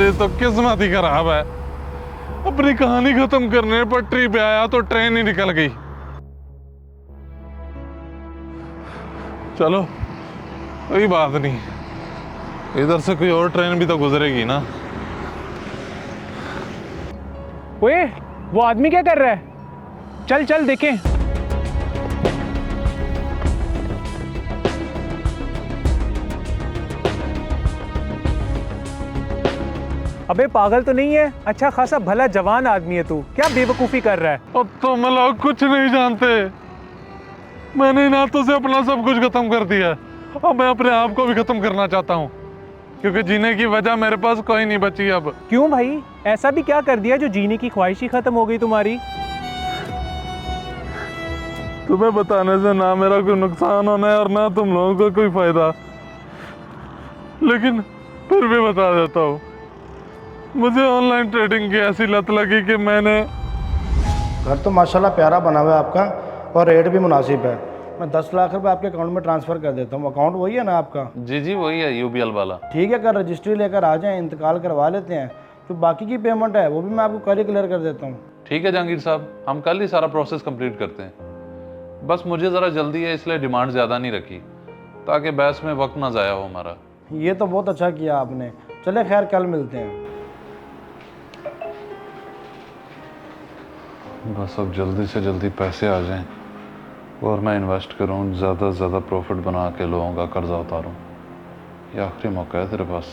मेरी तो किस्मत ही खराब है। अपनी कहानी खत्म करने पटरी पे आया तो ट्रेन ही निकल गई। चलो कोई बात नहीं, इधर से कोई और ट्रेन भी तो गुजरेगी ना। ओए, वो आदमी क्या कर रहा है? चल चल देखें। अबे पागल तो नहीं है? अच्छा खासा भला जवान आदमी है तू, क्या बेवकूफी कर रहा है? अब तो तुम लोग कुछ नहीं जानते। मैंने इन हाथों से अपना सब कुछ खत्म कर दिया। अब मैं अपने आप को भी खत्म करना चाहता हूँ, क्योंकि जीने की वजह मेरे पास कोई नहीं बची अब। क्यों भाई, ऐसा भी क्या कर दिया जो जीने की ख्वाहिश ही खत्म हो गई तुम्हारी? तुम्हें बताने से ना मेरा कोई नुकसान होना है और ना तुम लोगों को कोई फायदा, लेकिन फिर भी बता देता हूँ। मुझे ऑनलाइन ट्रेडिंग की ऐसी लत लगी कि मैंने घर तो माशाल्लाह प्यारा बना हुआ है आपका और रेट भी मुनासिब है। मैं 10 लाख रुपए आपके अकाउंट में ट्रांसफ़र कर देता हूँ। अकाउंट वही है ना आपका? जी जी वही है, यूबीएल वाला। ठीक है, कल रजिस्ट्री लेकर आ जाएं, इंतकाल करवा लेते हैं। तो बाकी की पेमेंट है वो भी मैं आपको कल ही क्लियर कर देता हूँ। ठीक है जहांगीर साहब, हम कल ही सारा प्रोसेस कंप्लीट करते हैं। बस मुझे ज़रा जल्दी है, इसलिए डिमांड ज़्यादा नहीं रखी, ताकि बहस में वक्त ना ज़ाया हो हमारा। ये तो बहुत अच्छा किया आपने। चले खैर, कल मिलते हैं। बस अब जल्दी से जल्दी पैसे आ जाएं और मैं इन्वेस्ट करूं, ज़्यादा से ज़्यादा प्रॉफिट बना के लोगों का कर्जा उतारूं। ये आखिरी मौका है तेरे पास।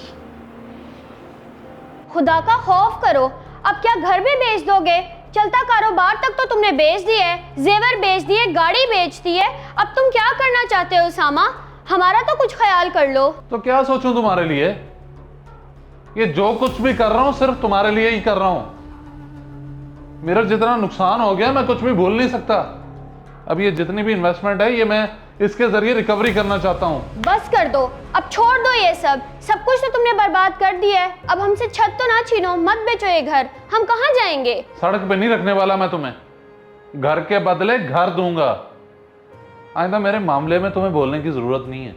खुदा का खौफ करो, अब क्या घर भी बेच दोगे? चलता कारोबार तक तो तुमने बेच दिया है, जेवर बेच दिए, गाड़ी बेच दी है। अब तुम क्या करना चाहते हो उसामा? हमारा तो कुछ ख्याल कर लो। तो क्या सोचूं तुम्हारे लिए? ये जो कुछ भी कर रहा हूं सिर्फ तुम्हारे लिए ही कर रहा हूं। मेरा जितना नुकसान हो गया मैं कुछ भी भूल नहीं सकता। अब ये जितनी भी इन्वेस्टमेंट है ये मैं इसके जरिए रिकवरी करना चाहता हूँ। बस कर दो, अब छोड़ दो ये सब। सब कुछ तो तुमने बर्बाद कर दिया है। अब हमसे छत तो ना छीनो, मत बेचो ये घर। हम कहाँ जाएंगे? सड़क पे नहीं रखने वाला मैं तुम्हें, घर के बदले घर दूंगा। आइंदा मेरे मामले में तुम्हें बोलने की जरूरत नहीं है।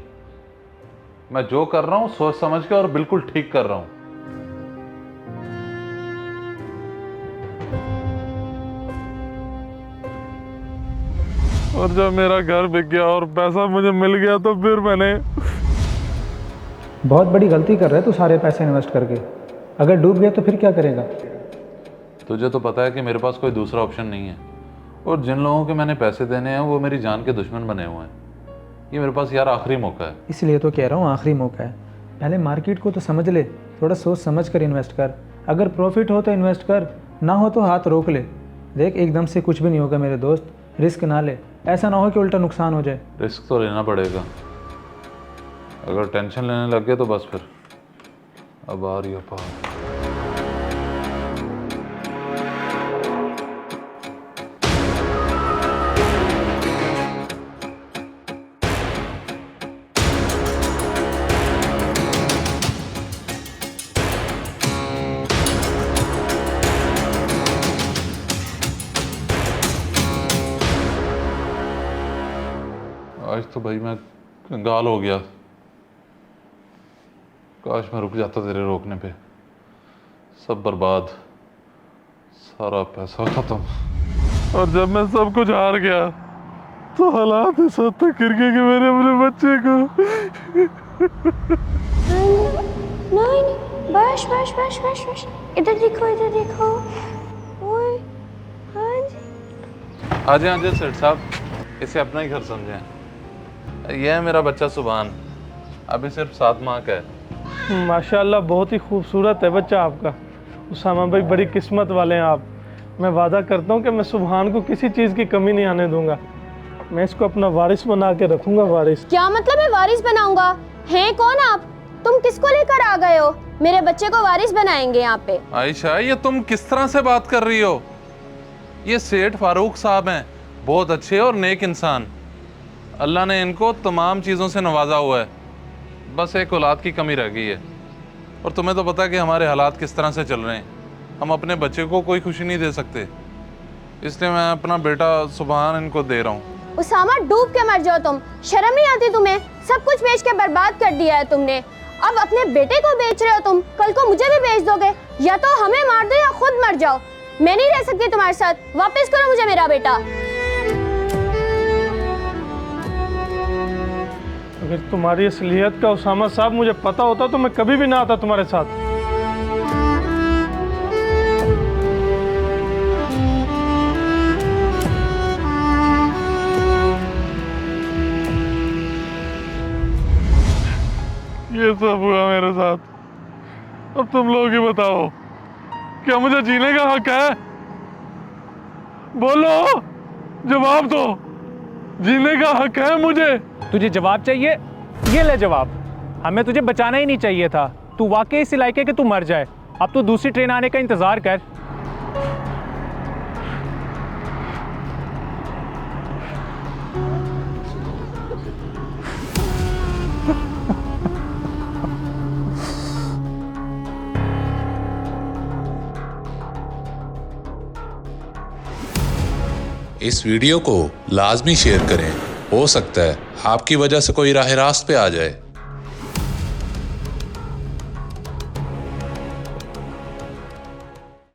मैं जो कर रहा हूँ सोच समझ के और बिल्कुल ठीक कर रहा हूँ। और जब मेरा घर बिक गया और पैसा मुझे मिल गया तो फिर मैंने बहुत बड़ी गलती कर रहा है तू सारे पैसे इन्वेस्ट करके। अगर डूब गया तो फिर क्या करेगा? तुझे तो पता है कि मेरे पास कोई दूसरा ऑप्शन नहीं है, और जिन लोगों के मैंने पैसे देने हैं वो मेरी जान के दुश्मन बने हुए हैं। ये मेरे पास यार आखिरी मौका है। इसलिए तो कह रहा हूँ आखिरी मौका है। पहले मार्केट को तो समझ ले, थोड़ा सोच समझ कर इन्वेस्ट कर। अगर प्रॉफिट हो तो इन्वेस्ट कर, ना हो तो हाथ रोक ले। देख एकदम से कुछ भी नहीं होगा मेरे दोस्त, रिस्क ना ले। ऐसा ना हो कि उल्टा नुकसान हो जाए। रिस्क तो लेना पड़ेगा। अगर टेंशन लेने लग गए तो बस फिर अब आ रही हो पार। आज तो भाई मैं कंगाल हो गया। काश मैं रुक जाता तेरे रोकने पे। सब बर्बाद, सारा पैसा खत्म। और जब मैं सब कुछ हार गया तो हालात इस हद तक गिर गए कि मैंने अपने बच्चे को नहीं, बस बस बस बस बस, इधर देखो, इधर देखो। ओए, हाँ जी। आजे सेठ साहब, इसे अपना ही घर समझें। यह है मेरा बच्चा सुभान, अभी सिर्फ 7 माह का है। माशाल्लाह बहुत ही खूबसूरत है बच्चा आपका। उसामा भाई बड़ी किस्मत वाले हैं आप। मैं वादा करता हूँ कि मैं सुभान को किसी चीज़ की कमी नहीं आने दूंगा। मैं इसको अपना वारिस बना के रखूंगा। वारिस? क्या मतलब है वारिस बनाऊंगा? हैं कौन आप? तुम किसको लेकर आ गए हो? मेरे बच्चे को वारिस बनाएंगे यहाँ पे? आयशा, ये तुम किस तरह से बात कर रही हो? ये सेठ फारूक साहब हैं, बहुत अच्छे और नेक इंसान। अल्लाह ने इनको तमाम चीज़ों से नवाजा हुआ है, बस एक औलाद की कमी रह गई है। और तुम्हें तो पता है कि हमारे हालात किस तरह से चल रहे हैं। हम अपने बच्चे को कोई खुशी नहीं दे सकते, इसलिए मैं अपना बेटा सुभान इनको दे रहा हूँ। उसामा, डूब के मर जाओ तुम। शर्म नहीं आती तुम्हें? सब कुछ बेच के बर्बाद कर दिया है तुमने। अब अपने बेटे को बेच रहे हो तुम, कल को मुझे भी बेच दोगे। या तो हमें मार दो या खुद मर जाओ। मैं नहीं रह सकती तुम्हारे साथ, वापस करो मुझे मेरा बेटा। अगर तुम्हारी असलियत का उसामा साहब मुझे पता होता तो मैं कभी भी ना आता तुम्हारे साथ। ये सब हुआ मेरे साथ, अब तुम लोग ही बताओ, क्या मुझे जीने का हक है? बोलो, जवाब दो, जीने का हक है मुझे? तुझे जवाब चाहिए? ये ले जवाब। हमें तुझे बचाना ही नहीं चाहिए था। तू वाकई इस लायक है कि तू मर जाए। अब तू दूसरी ट्रेन आने का इंतजार कर। इस वीडियो को लाजमी शेयर करें। हो सकता है आपकी वजह से कोई राह रास्त पे आ जाए।